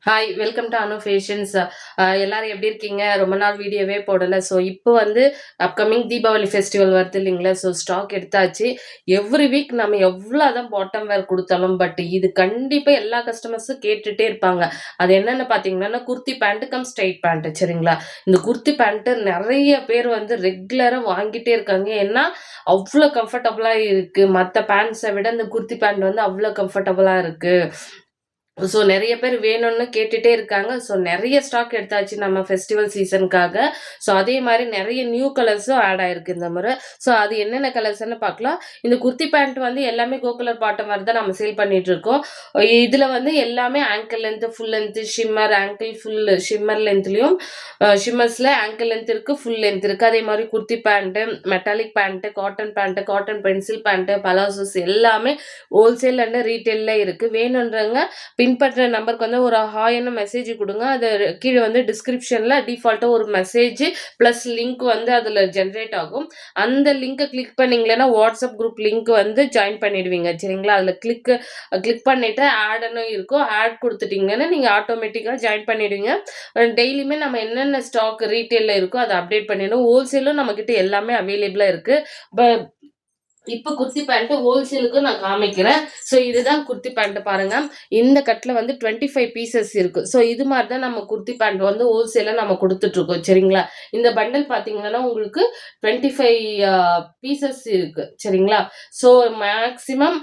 Hi welcome to Anu fashions. எல்லாரும் எப்படி இருக்கீங்க? ரொம்ப நாள் வீடியோவே போடலை. ஸோ இப்போ வந்து அப்கமிங் தீபாவளி ஃபெஸ்டிவல் வருது இல்லைங்களா? ஸோ ஸ்டாக் எடுத்தாச்சு. எவ்ரி வீக் நம்ம எவ்வளோ தான் பாட்டம் வேர் கொடுத்தாலும் பட் இது கண்டிப்பாக எல்லா கஸ்டமர்ஸும் கேட்டுகிட்டே இருப்பாங்க. அது என்னென்னு பார்த்தீங்கன்னா kurti pant come straight pant, சரிங்களா? இந்த குர்த்தி பேண்ட்டு நிறைய பேர் வந்து ரெகுலராக வாங்கிட்டே இருக்காங்க. ஏன்னா அவ்வளோ கம்ஃபர்டபுளாக இருக்குது. மற்ற பேண்ட்ஸை விட இந்த குர்த்தி பேண்ட் வந்து அவ்வளோ கம்ஃபர்டபுளாக இருக்குது. ஸோ நிறைய பேர் வேணும்னு கேட்டுட்டே இருக்காங்க. ஸோ நிறைய ஸ்டாக் எடுத்தாச்சு நம்ம ஃபெஸ்டிவல் சீசனுக்காக. ஸோ அதே மாதிரி நிறைய நியூ கலர்ஸும் ஆட் ஆயிருக்கு இந்த முறை. ஸோ அது என்னென்ன கலர்ஸ்ன்னு பார்க்கலாம். இந்த குர்த்தி பேண்ட் வந்து எல்லாமே கோ கலர் பாட்டம் மாதிரி தான் நம்ம சேல் பண்ணிட்டு இருக்கோம். இதில் வந்து எல்லாமே ankle length, full length, shimmer, ankle full shimmer லென்த்லையும், ஷிம்மர்ஸில் ஆங்கிள் லென்த் இருக்குது, ஃபுல் லென்த் இருக்குது. அதே மாதிரி kurti pant, metallic pant, cotton pencil pant, palazzos எல்லாமே ஹோல்சேல் அண்ட் ரீட்டெயிலில் இருக்குது. வேணுன்றவங்க பின்பற்ற நம்பருக்கு வந்து ஒரு ஹாய்னு மெசேஜ் கொடுங்க. அது கீழே வந்து டிஸ்கிரிப்ஷனில் டிஃபால்ட்டாக ஒரு மெசேஜ் ப்ளஸ் லிங்க் வந்து அதில் ஜென்ரேட் ஆகும். அந்த லிங்க்கை கிளிக் பண்ணிங்களேன்னா வாட்ஸ்அப் குரூப் லிங்க் வந்து ஜாயின் பண்ணிடுவீங்க, சரிங்களா? அதில் கிளிக் பண்ணிவிட்டு ஆடுன்னு இருக்கும். ஆட் கொடுத்துட்டிங்கன்னா நீங்கள் ஆட்டோமேட்டிக்காக ஜாயின் பண்ணிடுவீங்க. டெய்லியுமே நம்ம என்னென்ன ஸ்டாக் ரீட்டெயிலில் இருக்கோ அதை அப்டேட் பண்ணிடணும். ஹோல்சேலும் நம்மக்கிட்ட எல்லாமே அவைலபிளாக இருக்குது. இப்போ குர்த்தி பேண்ட் ஹோல்சேலுக்கு நான் காமிக்கிறேன். ஸோ இதுதான் குர்த்தி பேண்ட் பாருங்க. இந்த கட்டில் வந்து 25 பீசஸ் இருக்கு. ஸோ இது மாதிரி தான் நம்ம குர்த்தி பேண்ட் வந்து ஹோல்சேலாக நம்ம கொடுத்துட்ருக்கோம், சரிங்களா? இந்த பண்டல் பார்த்தீங்கன்னா உங்களுக்கு 25 பீசஸ் இருக்கு, சரிங்களா? ஸோ மேக்ஸிமம்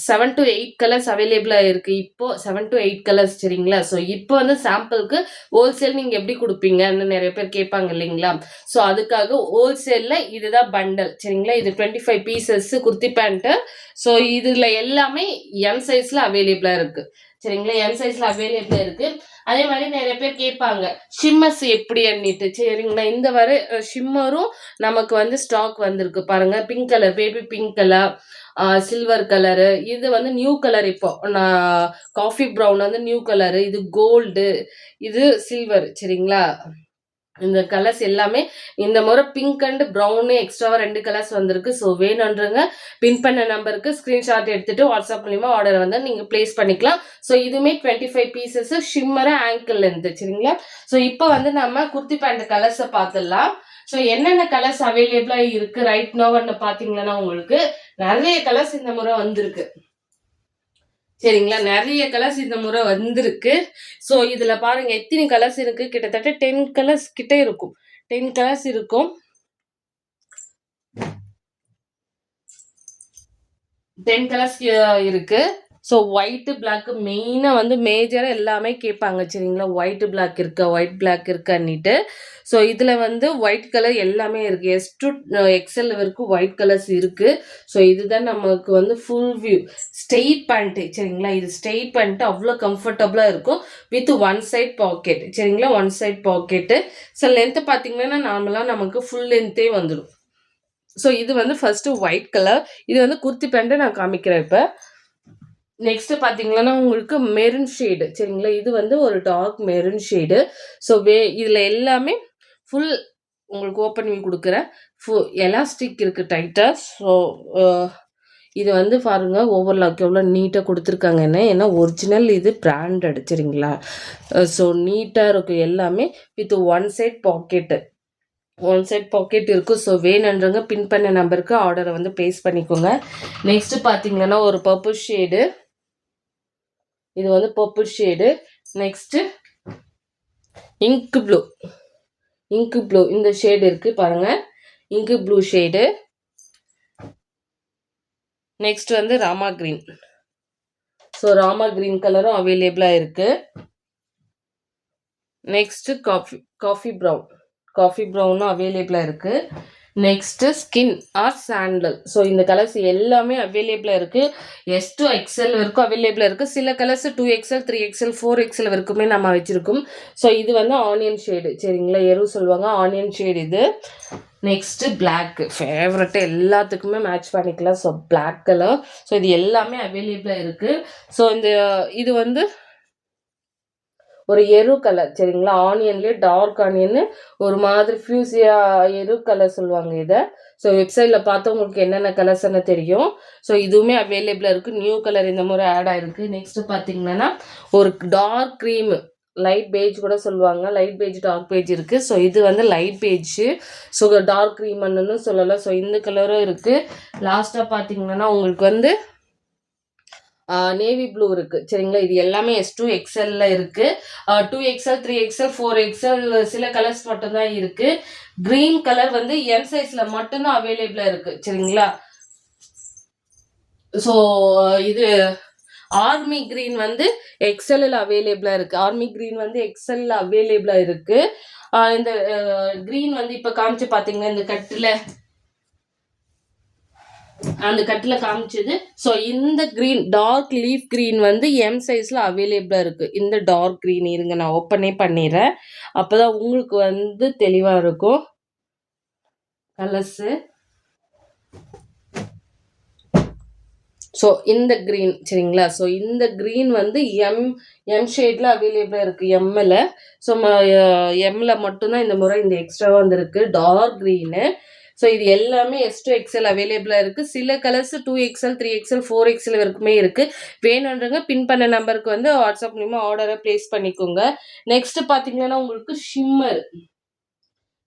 7 to 8 கலர்ஸ் அவைலபிளாக இருக்கு. இப்போ 7 to 8 கலர்ஸ், சரிங்களா? ஸோ இப்போ வந்து சாம்பிளுக்கு ஹோல்சேல் நீங்கள் எப்படி கொடுப்பீங்கன்னு நிறைய பேர் கேட்பாங்க இல்லைங்களா? ஸோ அதுக்காக ஹோல்சேலில் இதுதான் பண்டல், சரிங்களா? இது 25 பீசஸ் குர்த்தி பேண்ட்டு. ஸோ இதில் எல்லாமே எம் சைஸில் அவைலபிளாக இருக்குது, சரிங்களா? எம் சைஸில் அவைலபிளாக இருக்குது. அதே மாதிரி நிறைய பேர் கேட்பாங்க ஷிம்மர்ஸ் எப்படி அண்ணிட்டு, சரிங்களா? இந்த வர ஷிம்மரும் நமக்கு வந்து ஸ்டாக் வந்திருக்கு பாருங்க. Pink colour, baby pink colour, silver colour, இது வந்து நியூ கலர். இப்போ நான் காஃபி ப்ரௌன் வந்து நியூ கலரு, இது கோல்டு, இது சில்வர், சரிங்களா? இந்த கலர்ஸ் எல்லாமே இந்த முறை பிங்க் அண்ட் ப்ரௌனு எக்ஸ்ட்ராவாக 2 கலர்ஸ் வந்திருக்கு. ஸோ வேணுன்றவங்க பின் பண்ண நம்பருக்கு ஸ்க்ரீன்ஷாட் எடுத்துகிட்டு வாட்ஸ்அப் மூலிமா ஆர்டர் வந்து நீங்கள் ப்ளேஸ் பண்ணிக்கலாம். ஸோ இதுவுமே 25 பீசஸ் ஷிம்மரு ஆங்கிள் லென்த்து, சரிங்களா? ஸோ இப்போ வந்து நம்ம குர்த்தி பேண்ட் கலர்ஸை பார்த்துடலாம். ஸோ என்னென்ன கலர்ஸ் அவைலபிளாக இருக்குது ரைட் நோவன்னு பார்த்தீங்கன்னா உங்களுக்கு நிறைய கலர்ஸ் இந்த முறை வந்திருக்கு, சரிங்களா? நிறைய கலர்ஸ் இந்த முறை வந்திருக்கு. ஸோ இதில் பாருங்க எத்தனை கலர்ஸ் இருக்கு. கிட்டத்தட்ட 10 கலர்ஸ் கிட்ட இருக்கும். 10 கலர்ஸ் இருக்கும். 10 கலர்ஸ் இருக்கு. ஸோ ஒயிட்டு பிளாக்கு மெயினாக வந்து மேஜராக எல்லாமே கேட்பாங்க, சரிங்களா? ஒயிட்டு பிளாக் இருக்கா, ஒயிட் பிளாக் இருக்கான்னிட்டு. ஸோ இதில் வந்து ஒயிட் கலர் எல்லாமே இருக்குது. எஸ் டு எக்ஸல் வரைக்கும் ஒயிட் கலர்ஸ் இருக்குது. ஸோ இதுதான் நமக்கு வந்து ஃபுல் வியூ ஸ்ட்ரெயிட் பேண்ட்டு, சரிங்களா? இது ஸ்ட்ரெயிட் பேண்ட்டு அவ்வளோ கம்ஃபர்டபுளாக இருக்கும் வித் ஒன் சைட் பாக்கெட், சரிங்களா? One side pocket. So length பார்த்தீங்கன்னா நார்மலாக நமக்கு ஃபுல் லென்த்தே வந்துடும். ஸோ இது வந்து ஃபஸ்ட்டு ஒயிட் கலர். இது வந்து குர்த்தி பேண்ட்டு நான் காமிக்கிறேன் இப்போ. நெக்ஸ்ட் பார்த்தீங்கன்னா உங்களுக்கு மெரூன் ஷேடு, சரிங்களா? இது வந்து ஒரு டார்க் மெரூன் ஷேடு. ஸோ இதில் எல்லாமே ஃபுல் உங்களுக்கு ஓப்பன் பண்ணி கொடுக்குறேன். எலாஸ்டிக் இருக்குது டைட்டாக. ஸோ இது வந்து பாருங்க ஓவர்லாக் எவ்வளோ நீட்டாக கொடுத்துருக்காங்கன்னு. ஏன்னா ஒரிஜினல் இது பிராண்டட், சரிங்களா? ஸோ நீட்டாக இருக்கும் எல்லாமே with one side pocket. One side pocket இருக்குது. ஸோ வேணுன்றவங்க பின் பண்ண நம்பருக்கு ஆர்டரை வந்து ப்ளேஸ் பண்ணிக்கோங்க. நெக்ஸ்ட்டு பார்த்தீங்கன்னா ஒரு பர்பிள் ஷேடு. இது வந்து பர்பிள் ஷேடு. நெக்ஸ்ட்டு இங்கு ப்ளூ இந்த ஷேடு இருக்குது பாருங்கள், இங்கு ப்ளூ ஷேடு. நெக்ஸ்ட் வந்து Rama green. So Rama green கலரும் அவைலபிளாக இருக்குது. நெக்ஸ்ட்டு காஃபி ப்ரௌனும் அவைலபிளாக இருக்குது. Next skin or sandal. So இந்த கலர்ஸ் எல்லாமே அவைலபிளாக இருக்குது. எஸ் டு எக்ஸல் வரைக்கும் அவைலபிளாக இருக்குது. சில கலர்ஸ் 2XL 3XL 4XL வரைக்குமே நம்ம வச்சுருக்கோம். ஸோ இது வந்து ஆனியன் ஷேடு, சரிங்களா? எரு சொல்லுவாங்க, ஆனியன் ஷேடு இது. நெக்ஸ்ட்டு பிளாக்கு ஃபேவரட்டு, எல்லாத்துக்குமே மேட்ச் பண்ணிக்கலாம். So black colour. ஸோ இது எல்லாமே அவைலபிளாக இருக்குது. ஸோ இது வந்து ஒரு எரு கலர், சரிங்களா? ஆனியன்லேயே டார்க் ஆனியன், ஒரு மாதிரி ஃபியூசியா எரு கலர் சொல்லுவாங்க இதை. ஸோ வெப்சைட்டில் பார்த்தா உங்களுக்கு என்னென்ன கலர்ஸ்ன்னு தெரியும். ஸோ இதுவுமே அவைலபிளாக இருக்குது. நியூ கலர் இந்த முறை ஆட் ஆகிருக்கு. நெக்ஸ்ட்டு பார்த்தீங்கன்னா ஒரு டார்க் க்ரீமு, லைட் பேஜ் கூட சொல்லுவாங்க. லைட் பேஜ், டார்க் பேஜ் இருக்கு. ஸோ இது வந்து லைட் பேஜ். ஸோ டார்க் க்ரீம்னு சொல்லலாம். ஸோ இந்த கலரும் இருக்கு. லாஸ்ட்டாக பார்த்தீங்கன்னா உங்களுக்கு வந்து நேவி ப்ளூ இருக்கு. சரிங்களா, இது எல்லாமே S2 XL இருக்கு. 2XL, 3XL, 4XL சில கலர்ஸ் மட்டும்தான் இருக்கு. கிரீன் கலர் வந்து எம் சைஸ்ல மட்டும்தான் அவைலபிளா இருக்கு. சரிங்களா, ஸோ இது ஆர்மி கிரீன் வந்து எக்ஸல்ல அவைலபிளா இருக்கு. ஆர்மி கிரீன் வந்து எக்ஸல்ல அவைலபிளா இருக்கு. இந்த கிரீன் வந்து இப்ப காமிச்சு பாத்தீங்கன்னா இந்த கட்டுல அந்த கட்டில் காமிச்சது. ஸோ இந்த க்ரீன் டார்க் லீஃப் க்ரீன் வந்து எம் சைஸில் அவைலபிளாக இருக்குது. இந்த டார்க் க்ரீன் இருங்க நான் ஓப்பனே பண்ணிடுறேன். அப்போ தான் உங்களுக்கு வந்து தெளிவாக இருக்கும் கலர்ஸு. ஸோ இந்த க்ரீன் சரிங்களா, ஸோ இந்த க்ரீன் வந்து எம் ஷேடில் அவைலபிளாக இருக்குது எம்மில். ஸோ எம்மில் மட்டும்தான் இந்த முறை இந்த எக்ஸ்ட்ராவாக வந்துருக்கு டார்க் க்ரீனு. ஸோ இது எல்லாமே S2 XL அவைலபிளாக இருக்குது. சில கலர்ஸ் 2XL, 3XL, 4XL வரைக்குமே இருக்குது. வேணுன்றங்க பின் பண்ண நம்பருக்கு வந்து வாட்ஸ்அப் மூலிமா ஆர்டரை ப்ளேஸ் பண்ணிக்கோங்க. நெக்ஸ்ட் பார்த்தீங்கன்னா உங்களுக்கு ஷிம்மர்.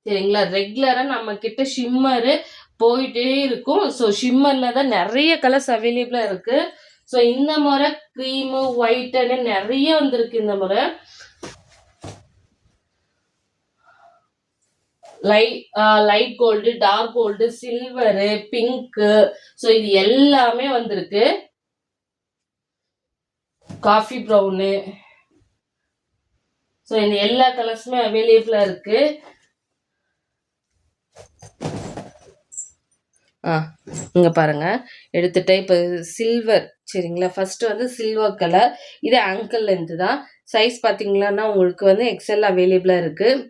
சரிங்களா, ரெகுலராக நம்ம கிட்ட ஷிம்மரு போயிட்டே இருக்கும். ஸோ ஷிம்மரில் தான் நிறைய கலர்ஸ் அவைலபிளாக இருக்குது. ஸோ இந்த முறை க்ரீமு ஒயிட்டுன்னு நிறைய வந்திருக்கு இந்த முறை. Light gold, dark gold, silver, pink, so இது எல்லாமே வந்திருக்கு. காஃபி ப்ரௌனு, ஸோ இந்த எல்லா கலர்ஸுமே அவைலபிளா இருக்கு. இங்க பாருங்க எடுத்துட்டேன். இப்போ சில்வர் சரிங்களா, ஃபர்ஸ்ட் வந்து சில்வர் கலர். இது ஆங்கிள் லென்த் தான். சைஸ் பார்த்தீங்கன்னா உங்களுக்கு வந்து எக்ஸ்எல் அவைலபிளாக இருக்குது.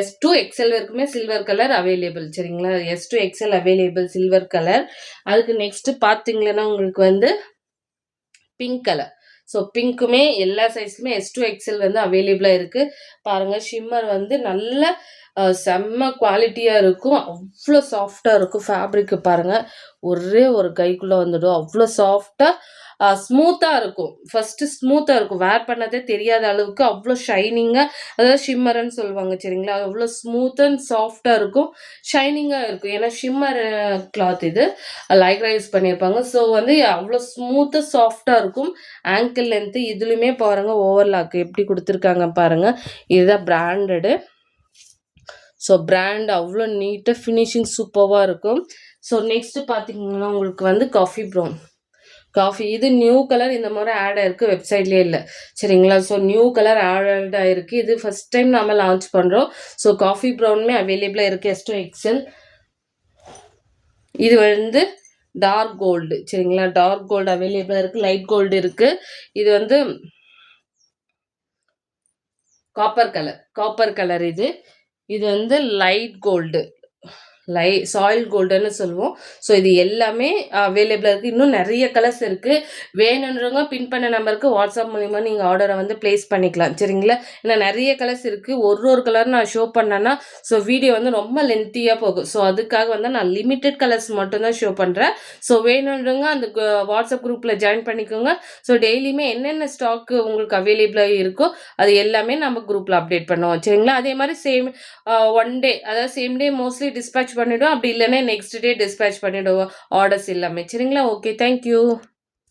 S2 XL வரைக்குமே சில்வர் கலர் அவைலபிள். சரிங்களா, S2 XL available silver colour. அதுக்கு நெக்ஸ்ட் பார்த்தீங்கன்னா உங்களுக்கு வந்து பிங்க் கலர். ஸோ பிங்க்குமே எல்லா சைஸ்லுமே S2 XL வந்து அவைலபிளாக இருக்குது. பாருங்கள் ஷிம்மர் வந்து நல்ல செம்ம குவாலிட்டியாக இருக்கும். அவ்வளோ சாஃப்டாக இருக்கும். ஃபேப்ரிக்கு பாருங்கள் ஒரே ஒரு கைக்குள்ளே வந்துடும். அவ்வளோ சாஃப்டாக ஸ்மூத்தாக இருக்கும். ஃபஸ்ட்டு ஸ்மூத்தாக இருக்கும், வேர் பண்ணதே தெரியாத அளவுக்கு அவ்வளோ ஷைனிங்காக, அதாவது ஷிம்மர்ன்னு சொல்லுவாங்க சரிங்களா, அவ்வளோ ஸ்மூத் அண்ட் சாஃப்டாக இருக்கும், ஷைனிங்காக இருக்கும். ஏன்னா ஷிம்மர் கிளாத் இது லைக்ரா யூஸ் பண்ணியிருப்பாங்க. ஸோ வந்து அவ்வளோ ஸ்மூத்தாக சாஃப்டாக இருக்கும். ஆங்கிள் லென்த்து இதுலையுமே பாருங்கள் ஓவர்லாக் எப்படி கொடுத்துருக்காங்க பாருங்கள். இதுதான் பிராண்டடு. ஸோ பிராண்ட் அவ்வளோ நீட்டாக ஃபினிஷிங் சூப்பராக இருக்கும். ஸோ நெக்ஸ்ட்டு பார்த்தீங்கன்னா உங்களுக்கு வந்து காஃபி ப்ரௌன். காஃபி இது நியூ கலர் இந்த மாதிரி ஆட் ஆயிருக்கு, வெப்சைட்லேயே இல்லை சரிங்களா. ஸோ நியூ கலர் ஆட் ஆயிருக்கு. இது ஃபர்ஸ்ட் டைம் நம்ம லான்ச் பண்ணுறோம். ஸோ காஃபி ப்ரௌனுமே அவைலபிளாக இருக்குது S2 XL. இது வந்து டார்க் கோல்டு சரிங்களா, டார்க் கோல்டு அவைலபிளாக இருக்குது, லைட் கோல்டு இருக்குது. இது வந்து காப்பர் கலர் இது வந்து லைட் கோல்டு, சாயில் கோல்டுன்னு சொல்லுவோம். ஸோ இது எல்லாமே அவைலபிளாக இருக்குது. இன்னும் நிறைய கலர்ஸ் இருக்குது. வேணுன்றவங்க பின் பண்ண நம்பருக்கு வாட்ஸ்அப் மூலிமா நீங்கள் ஆர்டரை வந்து ப்ளேஸ் பண்ணிக்கலாம் சரிங்களா. ஏன்னா நிறைய கலர்ஸ் இருக்குது. ஒரு கலர் நான் ஷோ பண்ணேன்னா ஸோ வீடியோ வந்து ரொம்ப லென்த்தியாக போகும். ஸோ அதுக்காக வந்து நான் லிமிட்டட் கலர்ஸ் மட்டும்தான் ஷோ பண்ணுறேன். ஸோ வேணுன்றவங்க அந்த வாட்ஸ்அப் குரூப்பில் ஜாயின் பண்ணிக்கோங்க. ஸோ டெய்லியுமே என்னென்ன ஸ்டாக்கு உங்களுக்கு அவைலபிளாக இருக்கோ அது எல்லாமே நம்ம குரூப்பில் அப்டேட் பண்ணுவோம் சரிங்களா. அதே மாதிரி சேம் ஒன் டே, அதாவது சேம் டே மோஸ்ட்லி டிஸ்பேச் பண்ணிவிடுவோம். அப்படி இல்லைன்னா நெக்ஸ்ட் டே டிஸ்பேச் பண்ணிவிடுவோம் ஆர்டர்ஸ் எல்லாமே சரிங்களா. Okay, thank you.